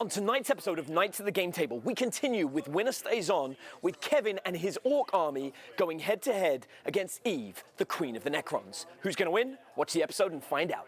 On tonight's episode of Knights of the Game Table, we continue with Winner Stays On, with Kevin and his Orc army going head-to-head against Eve, the Queen of the Necrons. Who's going to win? Watch the episode and find out.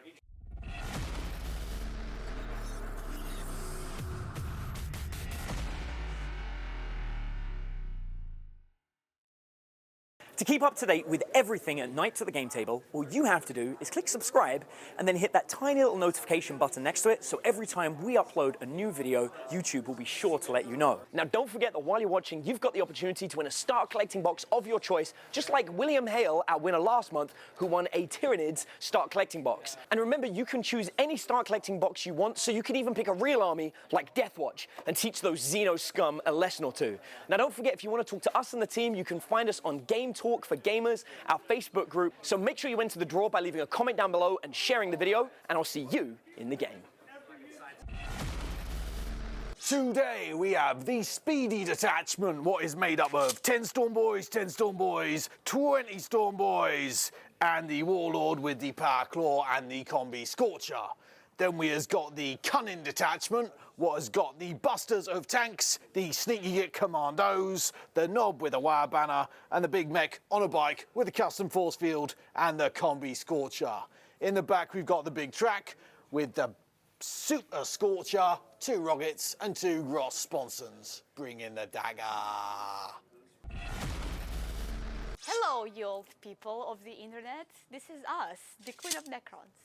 To keep up to date with everything at Knights of the Game Table, all you have to do is click subscribe and then hit that tiny little notification button next to it, so every time we upload a new video, YouTube will be sure to let you know. Now don't forget that while you're watching, you've got the opportunity to win a Start Collecting box of your choice, just like William Hale, our winner last month, who won a Tyranids Start Collecting box. And remember, you can choose any Start Collecting box you want, so you can even pick a real army like Deathwatch and teach those Xeno scum a lesson or two. Now don't forget, if you want to talk to us and the team, you can find us on Game Talk for Gamers, our Facebook group. So make sure you enter the draw by leaving a comment down below and sharing the video, and I'll see you in the game. Today we have the Speedy Detachment, what is made up of 10 Storm Boys, 10 Storm Boys, 20 Storm Boys, and the Warlord with the Power Claw and the Combi Scorcher. Then we has got the Cunning Detachment, what has got the Busters of Tanks, the Sneaky Git Commandos, the Knob with a Wire Banner, and the Big Mech on a bike with a Custom Force Field and the Combi Scorcher. In the back we've got the Big Track with the Super Scorcher, 2 Rockets and 2 Gross Sponsons. Bring in the dagger. Hello, you old people of the internet. This is us, the Queen of Necrons.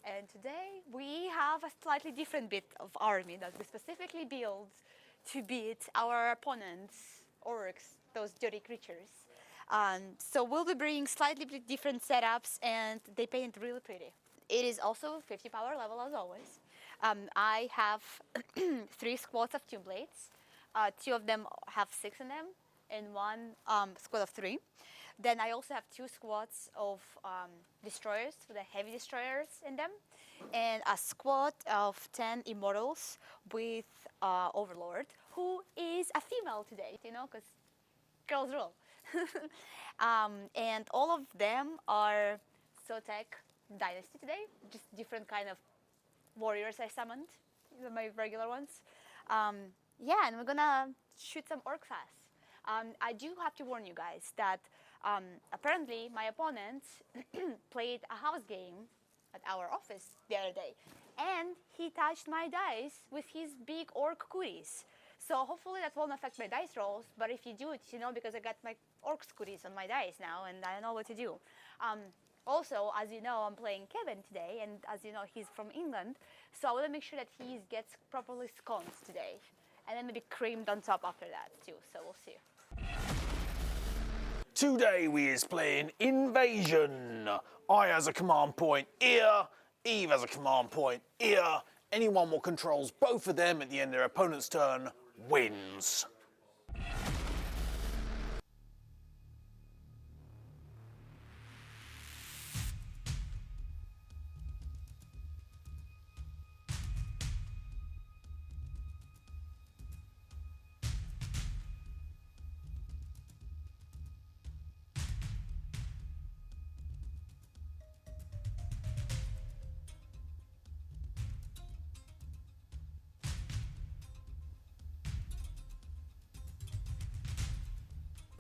And today we have a slightly different bit of army that we specifically built to beat our opponents, Orks, those dirty creatures. So we'll be bringing slightly different setups, and they paint really pretty. It is also 50 power level as always. I have 3 squads of 2 blades. 2 of them have 6 in them, and 1 squad of 3. Then I also have 2 squads of destroyers, with the heavy destroyers in them, and a squad of 10 immortals with Overlord, who is a female today, you know, because girls rule. And all of them are Sotek Dynasty today, just different kind of warriors I summoned, these are my regular ones. Yeah, and we're gonna shoot some orc fast. I do have to warn you guys that apparently my opponent played a house game at our office the other day, and he touched my dice with his big orc cooties. So hopefully that won't affect my dice rolls, but if you do it, you know, because I got my orc cooties on my dice now and I don't know what to do. Also, as you know, I'm playing Kevin today, and as you know, he's from England, so I want to make sure that he gets properly scones today, and then maybe creamed on top after that too, so we'll see. Today we is playing Invasion. I has a command point here, Eve has a command point here. Anyone who controls both of them at the end of their opponent's turn wins.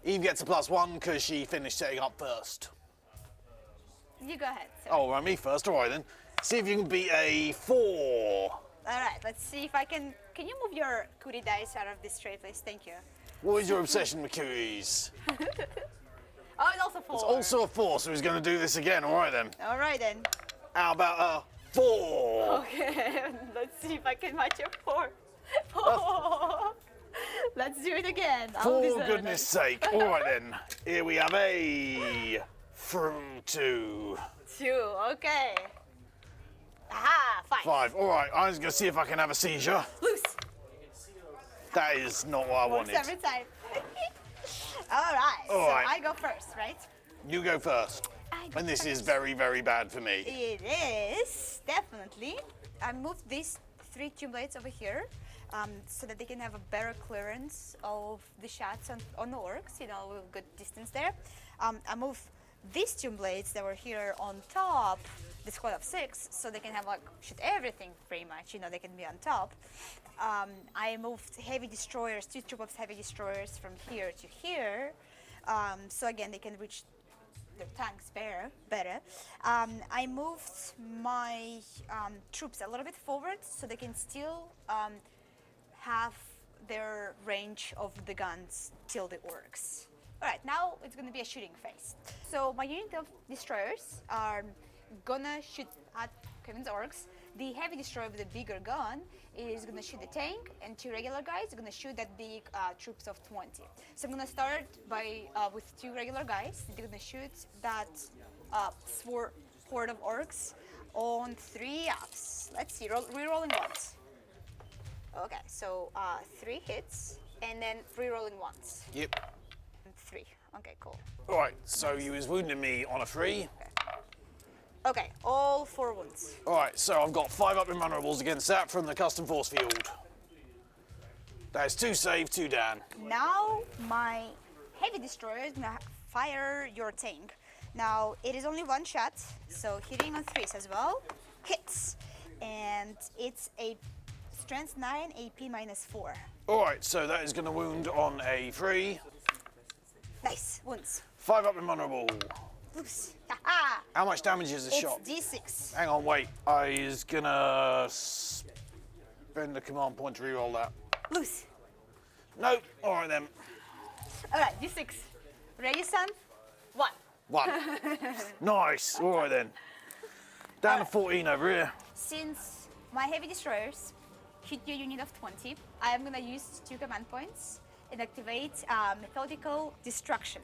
Eve gets a +1 because she finished setting up first. You go ahead, sir. Oh, right, me first. All right, then. See if you can beat a 4. All right, let's see if I can... Can you move your cootie dice out of this tray, please? Thank you. What is your obsession with cooties? Oh, it's also 4. It's also a 4, so he's going to do this again. All right, then. All right, then. How about a 4? Okay, let's see if I can match your 4. 4. Let's do it again. For goodness sake. All right, then. Here we have a 2. 2, okay. Aha, 5. 5. All right, I'm just going to see if I can have a seizure. Loose. That is not what I Works wanted. every time. All right, All right. I go first, right? You go first. And this is very, very bad for me. It is, definitely. I moved these 3 Tomb Blades over here so that they can have a better clearance of the shots on the orcs, you know, with good distance there. I moved these Tomb Blades that were here on top the squad of 6, so they can have like shoot everything pretty much. You know, they can be on top. I moved heavy destroyers, 2 troops of heavy destroyers from here to here. So again, they can reach their tanks better. I moved my troops a little bit forward so they can still have their range of the guns till the orcs. Alright, now it's gonna be a shooting phase. So my unit of destroyers are gonna shoot at Kevin's orcs. The heavy destroyer with the bigger gun is gonna shoot the tank, and 2 regular guys are gonna shoot that big troops of 20. So I'm gonna start with 2 regular guys. They're gonna shoot that horde of orcs on 3 ups. Let's see, re-rolling once. Okay, so 3 hits, and then re-rolling once. Yep. 3. Okay, cool. All right, so you was wounding me on a 3. Okay, all 4 wounds. All right, so I've got 5 up invulnerables against that from the custom force field. That's 2 save, 2 down. Now my heavy destroyer is gonna fire your tank. Now it is only 1 shot, so hitting on 3s as well. Hits, and it's a strength 9, AP -4. All right, so that is going to wound on a 3. Nice, wounds. 5 up invulnerable. Loose. Haha. How much damage is this It's shot? D6. Hang on, wait. I is gonna spend the command point to reroll that. Loose. No. All right then. All right, D6. Ready, son? 1. 1. Nice. All right then. Down to 14 over here. Since my heavy destroyers hit your unit of 20, I am gonna use 2 command points and activate methodical destruction,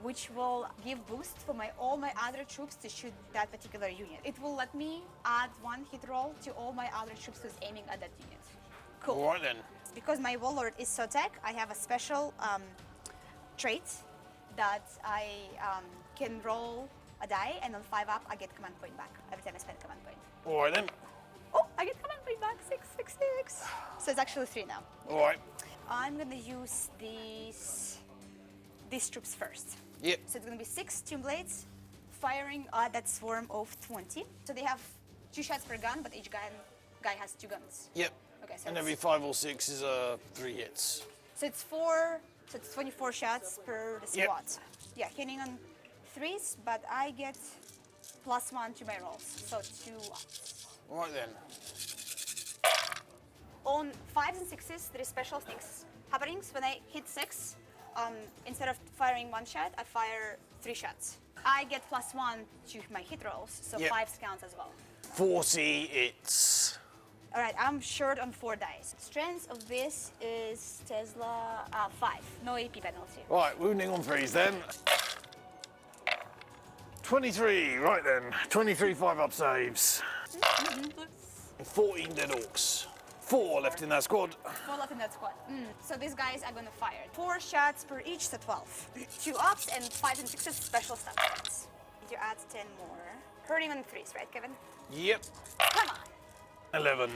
which will give boost for all my other troops to shoot that particular unit. It will let me add 1 hit roll to all my other troops who's aiming at that unit. Cool. All right then. Because my warlord is so tech, I have a special trait that I can roll a die, and on 5 up, I get command point back every time I spend command point. All right then. Oh, I get command point back, 6, 6, 6. So it's actually 3 now. All right. I'm gonna use these troops first. Yep. So it's gonna be 6 Tomb Blades firing at that swarm of 20. So they have 2 shots per gun, but each guy has 2 guns. Yep. Okay, so And it's- every 5 or 6 is 3 hits. So it's 4, so it's 24 shots per the Yep. squad. Yeah, hitting on 3s, but I get +1 to my rolls, so 2 ups. All right then. On 5s and 6s, there is special things happening. So when I hit 6, instead of firing 1 shot, I fire 3 shots. I get +1 to my hit rolls, so Yep. 5s counts as well. 40 hits. All right, I'm short on 4 dice. Strength of this is Tesla 5, no AP penalty. All right, wounding on 3s then. 23, right then. 23 5-up saves. 14 dead orcs. 4 left in that squad. 4 left in that squad. So these guys are gonna fire 4 shots per each, so 12. 2 ups and 5 and 6s special stat shots. You add 10 more. Hurting on 3s, right, Kevin? Yep. Come on. 11.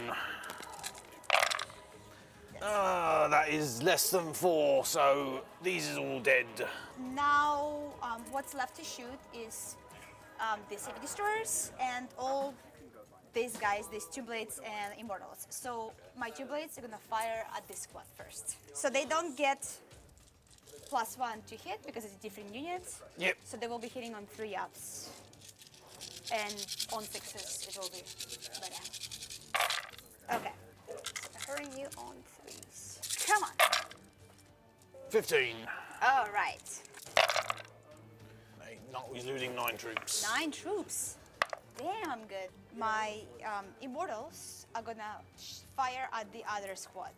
That is less than 4, so these is all dead. Now, what's left to shoot is these heavy destroyers and all these guys, these 2 blades and immortals. So my 2 blades are gonna fire at this squad first. So they don't get +1 to hit because it's a different unit. Yep. So they will be hitting on 3 ups. And on 6s it will be better. Okay. So hurrying you on 3s. Come on. 15. All right. He's losing 9 troops. 9 troops. Damn good. My immortals are gonna fire at the other squad.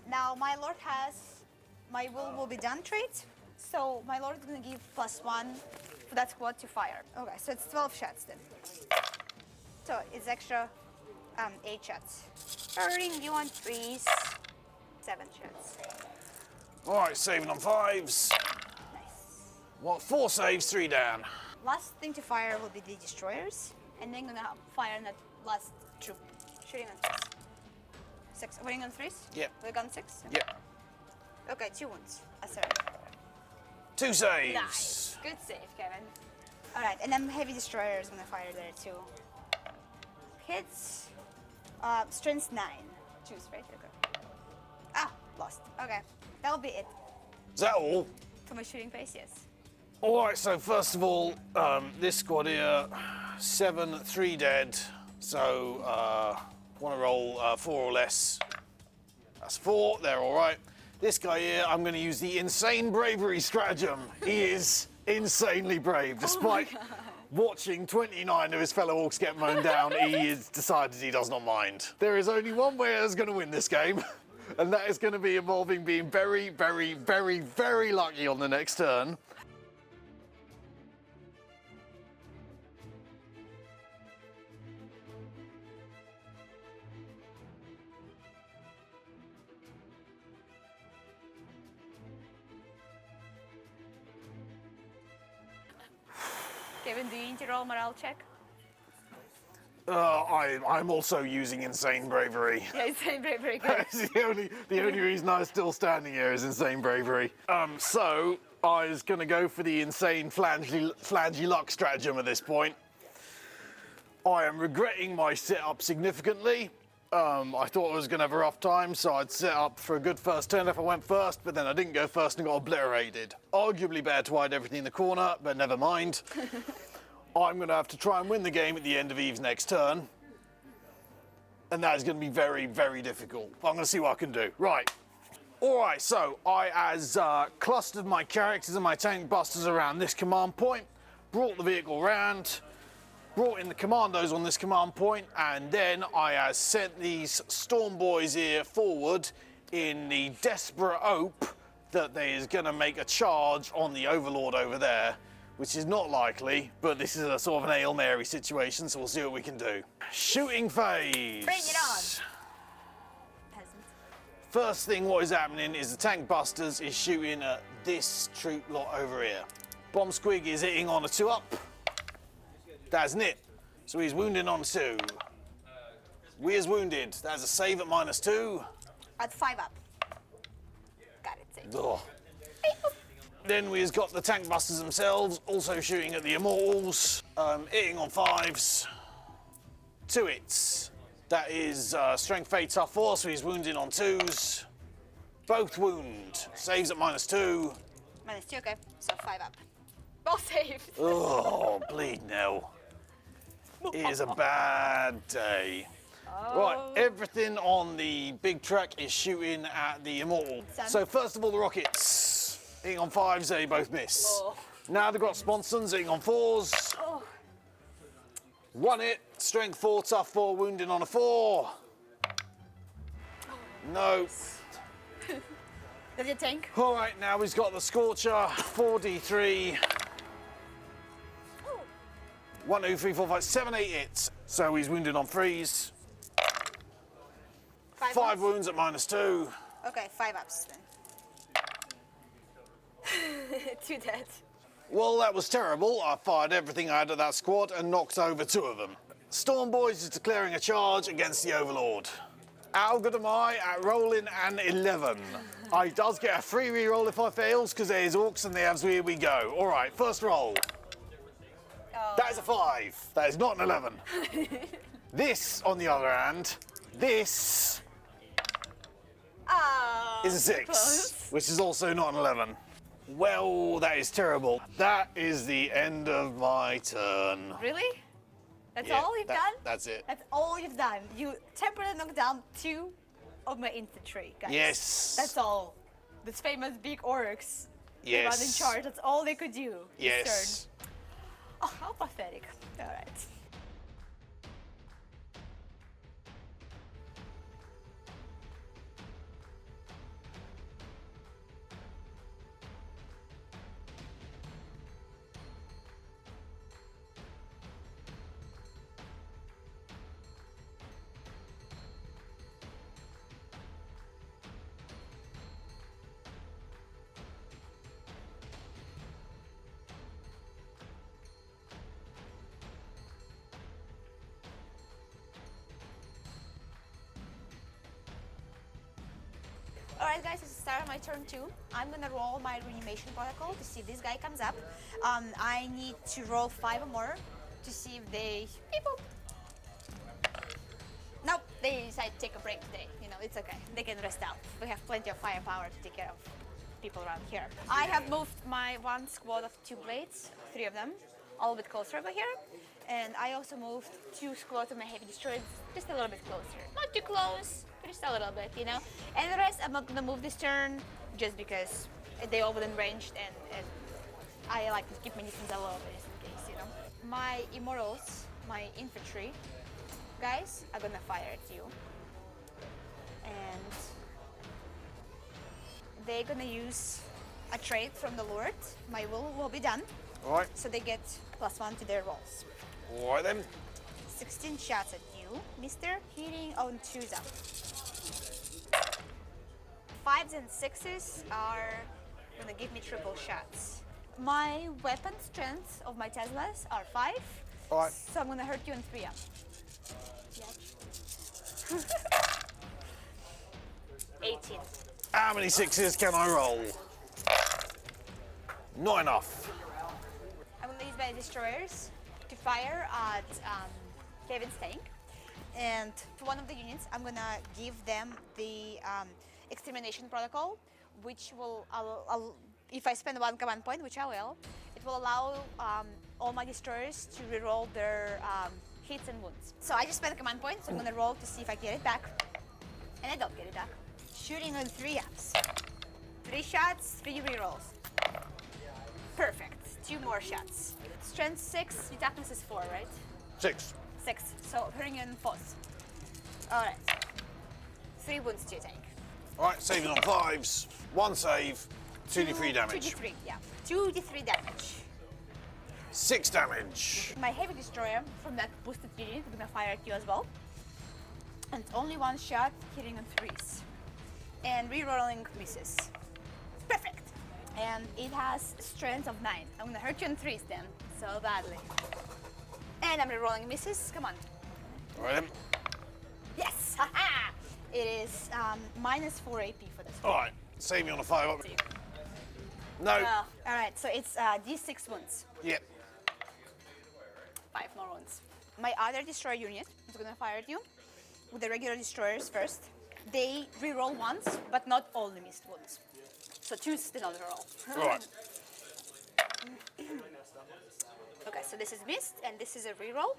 Now my lord has my will be done trait, so my lord is gonna give +1 for that squad to fire. Okay, so it's 12 shots then. So it's extra 8 shots. Hurting you on 3s, 7 shots. All right, saving on 5s. Nice. What? 4 saves, 3 down. Last thing to fire will be the destroyers, and then gonna fire on that last troop. Shooting on 3s. 6. Winning on 3s? Yep. With a gun 6? Yep. Okay, 2 wounds. Sorry. 2 saves. Nice. Good save, Kevin. Alright, and then heavy destroyer is gonna fire there too. hits. Strength 9. Choose, right? Okay. Ah, lost. Okay, that'll be it. Is that all? For my shooting pace, yes. All right, so first of all, this squad here, 7, 3 dead. So, want to roll 4 or less. That's 4, they're all right. This guy here, I'm going to use the insane bravery stratagem. He is insanely brave, despite watching 29 of his fellow orcs get mown down. He has decided he does not mind. There is only one way that's going to win this game, and that is going to be involving being very, very, very, very lucky on the next turn. Kevin, do you need to roll morale check? I'm also using insane bravery. Yeah, insane bravery. Good. That's the only reason I'm still standing here is insane bravery. So I was gonna go for the insane flangy luck stratagem at this point. I am regretting my setup significantly. I thought I was gonna have a rough time, so I'd set up for a good first turn if I went first, but then I didn't go first and got obliterated. Arguably better to hide everything in the corner, but never mind. I'm gonna have to try and win the game at the end of Eve's next turn. And that is gonna be very, very difficult. I'm gonna see what I can do. Right. All right, so I has clustered my characters and my tank busters around this command point, brought the vehicle round, brought in the commandos on this command point, and then I has sent these storm boys here forward in the desperate hope that they is gonna make a charge on the Overlord over there, which is not likely, but this is a sort of an Hail Mary situation, so we'll see what we can do. Shooting phase. Bring it on. Peasant. First thing what is happening is the tank busters is shooting at this troop lot over here. Bomb Squig is hitting on a 2-up. That's it. So he's wounded on 2. We is wounded. That's a save at -2. At 5 up. Got it. Saved. Ugh. Then we've got the tank busters themselves, also shooting at the Immortals, hitting on 5s. 2 hits. That is strength, fate, tough 4, so he's wounded on 2s. Both wound. Saves at -2. -2, okay. So 5 up. Both saved. Oh, bleed now. It is a bad day. Right, everything on the big truck is shooting at the Immortal. So first of all, the rockets. Hitting on 5s, they both miss. Oh. Now they've got sponsons hitting on 4s. Oh. 1 hit, strength 4, tough 4, wounded on a 4. No. Does it tank? All right, now he's got the Scorcher, 4d3. 1, 2, 3, 4, 5, 7, 8 hits. So he's wounded on 3s. 5 wounds at -2. Okay, 5 ups then. 2 dead. Well, that was terrible. I fired everything I had at that squad and knocked over 2 of them. Storm Boys is declaring a charge against the Overlord. How good am I at rolling an 11? I does get a free reroll if I fails, because there's Orks and there's here we go. All right, first roll. Oh. That is a 5. That is not an 11. This, on the other hand, this is a 6, close. which is also not an 11. Well, that is terrible. That is the end of my turn. Really? That's Yeah, all you've done? That's it. That's all you've done. You temporarily knocked down 2 of my infantry, guys. Yes. That's all. This famous big orcs. They Yes. run in charge. That's all they could do. this Yes. turn. Oh, how pathetic. All right. Alright guys, it's the start of my turn 2. I'm gonna roll my reanimation protocol to see if this guy comes up. I need to roll 5 or more to see if they... Beep boop. they decide to take a break today. You know, it's okay. They can rest out. We have plenty of firepower to take care of people around here. I have moved my one squad of 2 blades, 3 of them, a little bit closer over here. And I also moved 2 squads of my heavy destroyers just a little bit closer. Not too close, but just a little bit, you know. And the rest I'm not gonna move this turn just because they all within ranged and I like to keep my distance a little bit just in case, you know. My immortals, my infantry guys are gonna fire at you. And they're gonna use a trait from the Lord. My will be done. All right. So they get +1 to their rolls. All right then. 16 shots at you, mister. Hitting on 2s up. 5s and 6s are gonna give me triple shots. My weapon strengths of my Teslas are 5. All right. So I'm gonna hurt you on 3 up. Yeah. 18. How many 6s can I roll? Not enough. I'm gonna use my destroyers to fire at Kevin's tank, and to one of the units, I'm gonna give them the extermination protocol, which will, if I spend 1 command point, which I will, it will allow all my destroyers to reroll their hits and wounds. So I just spent a command point, so I'm gonna roll to see if I get it back, and I don't get it back. Shooting on 3 ups. 3 shots, 3 rerolls. Perfect. 2 more shots. Strength 6, your toughness is 4, right? 6. 6. So hitting in 4th. Alright. 3 wounds to your tank. All right, saving on 5s. 1 save, 2d3 damage. 2d3, yeah. 2d3 damage. 6 damage. My heavy destroyer from that boosted unit is gonna fire at you as well. And it's only 1 shot, hitting on 3s. And rerolling misses. Perfect. And it has strength of 9. I'm gonna hurt you on 3s then, so badly. And I'm rerolling misses. Come on. All right then. Yes! Haha! It is -4 AP for this. All right, saving on a 5 up. No. All right, so it's D6 wounds. Yep. 5 more wounds. My other destroyer unit is gonna fire at you with the regular destroyers first. They reroll once, but not all the missed wounds. So 2s did not reroll. All right. Okay, so this is missed, and this is a reroll.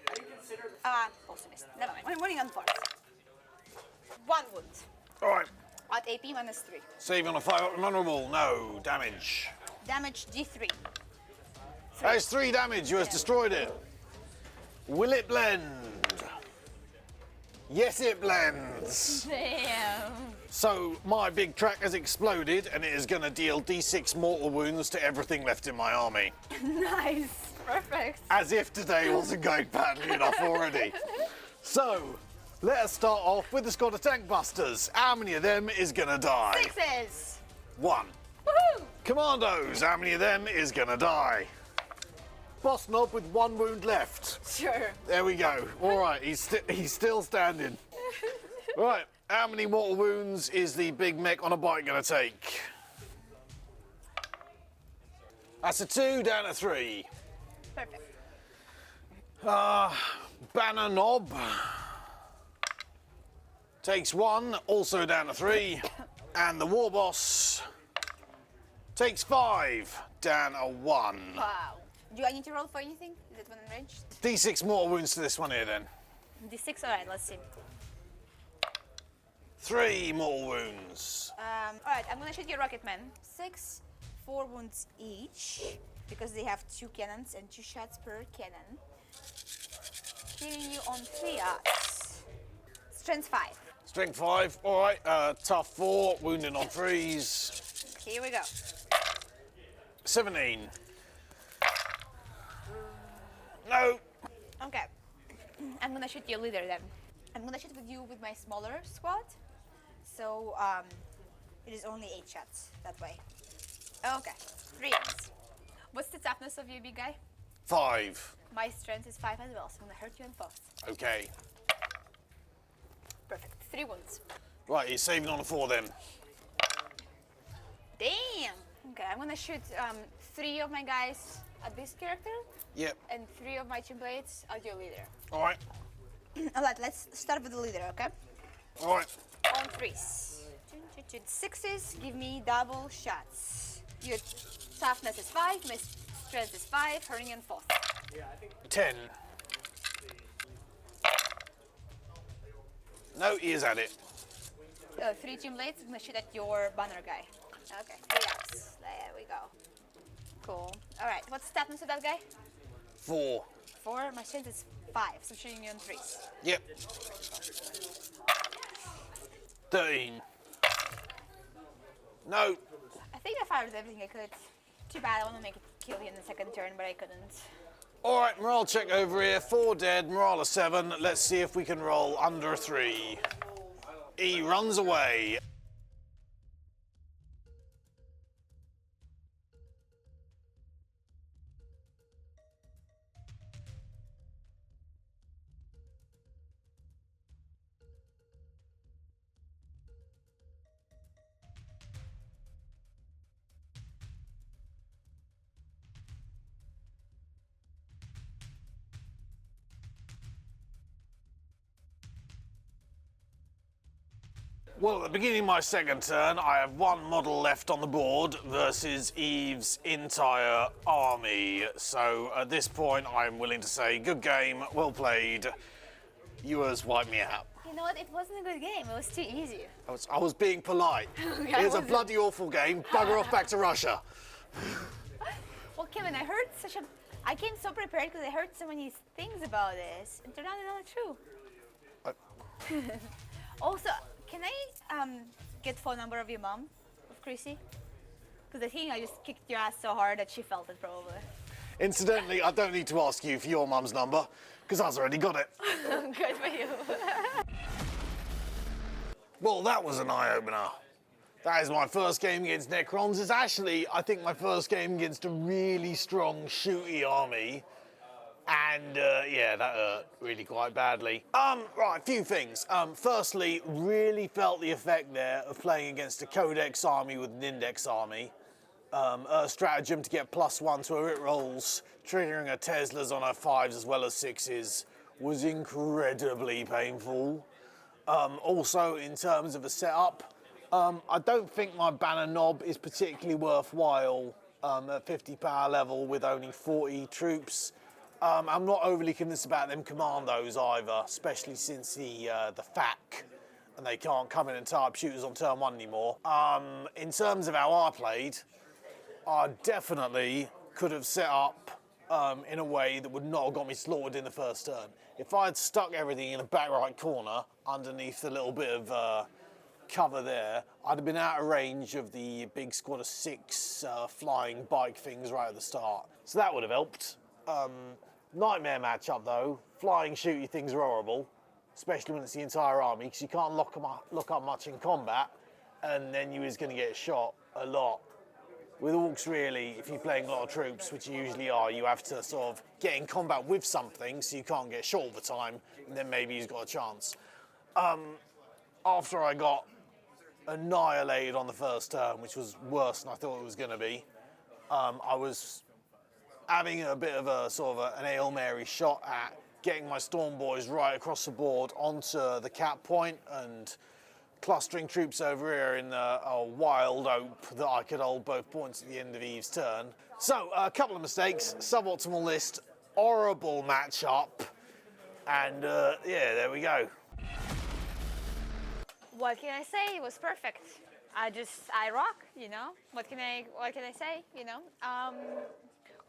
Also missed. Never mind. I'm running on 4. 1 wound. All right. At AP -3. Saving on a 5 up, vulnerable. No damage. Damage D3. That's 3 damage. You has destroyed it. Will it blend? Yes, it blends. Damn. So my big track has exploded, and it is going to deal D6 mortal wounds to everything left in my army. Nice. Perfect. As if today wasn't going badly enough already. So, let us start off with the squad of tank busters. How many of them is gonna die? 6s. 1. Woohoo! Commandos, how many of them is gonna die? Boss Knob with 1 wound left. Sure. There we go. All right, he's still standing. Right, how many mortal wounds is the big mech on a bike gonna take? That's a 2, down to 3. Perfect. Banner Knob takes 1, also down to 3. And the War Boss takes 5, down to 1. Wow. Do I need to roll for anything? Is it when I'm ranged? D6 mortal wounds to this one here then. D6, alright, let's see. 3 mortal wounds. Alright, I'm gonna shoot your rocket man. 6, 4 wounds each, because they have 2 cannons and 2 shots per cannon. Hitting you on 3 ups. Strength 5. Strength 5, all right. Tough 4, wounding on 3s. Here we go. 17. No. Okay. I'm gonna shoot your leader then. I'm gonna shoot with you with my smaller squad. So it is only 8 shots that way. Okay. 3 ups. What's the toughness of you, big guy? 5. My strength is 5 as well, so I'm gonna hurt you on 4th. Okay. Perfect. 3 wounds. Right, he's saving on a 4 then. Damn! Okay, I'm gonna shoot 3 of my guys at this character Yep. and 3 of my 2 blades at your leader. All right. Alright, let's start with the leader, okay? All right. On threes. Sixes give me double shots. Your toughness is 5, my strength is 5, hurting and 4. 10. No, he is at it. 3 team blades, I'm gonna shoot at your banner guy. Okay, 3 ups. There we go. Cool. Alright, what's the toughness of that guy? 4. 4, my strength is 5, so I'm shooting you on 3s. Yep. 13. No. I think I fired everything I could. Too bad, I want to make it kill you in the second turn, but I couldn't. All right, morale check over here. 4 dead, morale of 7. Let's see if we can roll under 3. He runs away. Well, at the beginning of my second turn, I have 1 model left on the board versus Eve's entire army. So at this point, I'm willing to say, good game, well played. Yours wiped me out. You know what? It wasn't a good game. It was too easy. I was being polite. Okay, It was a was it? bloody awful game. Bugger off back to Russia. Well, Kevin, I came so prepared because I heard so many things about this. And turned out they're not true. Also, can I get phone number of your mom, of Chrissy? Because I think I just kicked your ass so hard that she felt it probably. Incidentally, I don't need to ask you for your mum's number, because I've already got it. Good for you. Well, that was an eye-opener. That is my first game against Necrons. It's actually, I think, my first game against a really strong shooty army. And yeah, that hurt really quite badly. Right, a few things. Firstly, really felt the effect there of playing against a Codex army with an Index army. A stratagem to get +1 to her hit rolls, triggering her Teslas on her 5s as well as 6s, was incredibly painful. Also, in terms of a setup, I don't think my banner knob is particularly worthwhile at 50 power level with only 40 troops. I'm not overly convinced about them commandos either, especially since the FAC, and they can't come in and type shooters on turn 1 anymore. In terms of how I played, I definitely could have set up in a way that would not have got me slaughtered in the first turn. If I had stuck everything in the back right corner, underneath the little bit of cover there, I'd have been out of range of the big squad of 6 flying bike things right at the start. So that would have helped. Nightmare matchup though. Flying shooty things are horrible, especially when it's the entire army, because you can't lock up much in combat, and then you is going to get shot a lot. With Orks, really, if you're playing a lot of troops, which you usually are, you have to sort of get in combat with something so you can't get shot all the time, and then maybe he's got a chance. After I got annihilated on the first turn, which was worse than I thought it was going to be, I was having a bit of a sort of an Hail Mary shot at getting my Storm Boys right across the board onto the cap point and clustering troops over here in a wild hope that I could hold both points at the end of Eve's turn. So, a couple of mistakes, suboptimal list, horrible matchup, and yeah, there we go. What can I say? It was perfect. I rock, you know. What can I say, you know?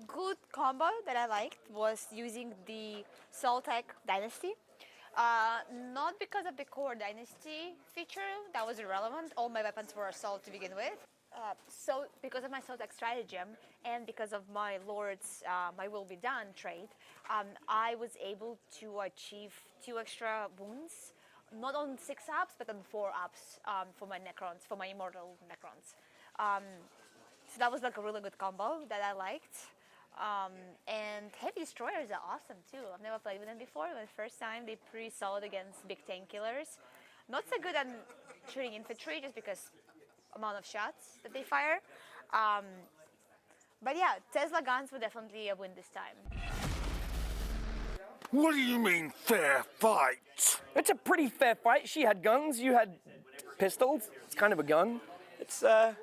Good combo that I liked was using the Soltec Dynasty. Not because of the core Dynasty feature, that was irrelevant. All my weapons were Assault to begin with. So because of my Soltec stratagem and because of my Lord's My Will Be Done trait, I was able to achieve 2 extra wounds, not on 6 ups, but on 4 ups for my Necrons, for my Immortal Necrons. So that was like a really good combo that I liked. And Heavy Destroyers are awesome too. I've never played with them before. The first time they pretty solid against big tank killers. Not so good at shooting infantry just because amount of shots that they fire. But yeah, Tesla guns were definitely a win this time. What do you mean, fair fight? It's a pretty fair fight. She had guns, you had pistols. It's kind of a gun. I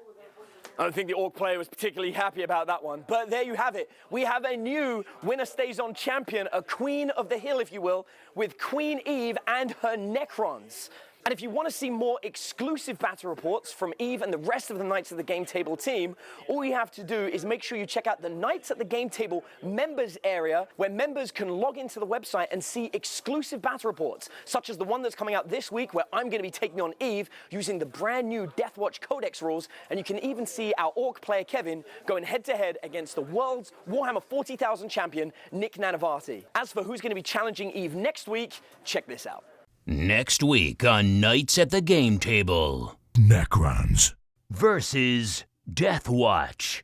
don't think the Orc player was particularly happy about that one. But there you have it. We have a new winner stays on champion, a queen of the hill, if you will, with Queen Eve and her Necrons. And if you want to see more exclusive battle reports from Eve and the rest of the Knights of the Game Table team, all you have to do is make sure you check out the Knights at the Game Table members area, where members can log into the website and see exclusive battle reports, such as the one that's coming out this week, where I'm going to be taking on Eve using the brand new Deathwatch Codex rules, and you can even see our Orc player Kevin going head-to-head against the world's Warhammer 40,000 champion, Nick Nanavati. As for who's going to be challenging Eve next week, check this out. Next week on Knights at the Game Table. Necrons versus Deathwatch.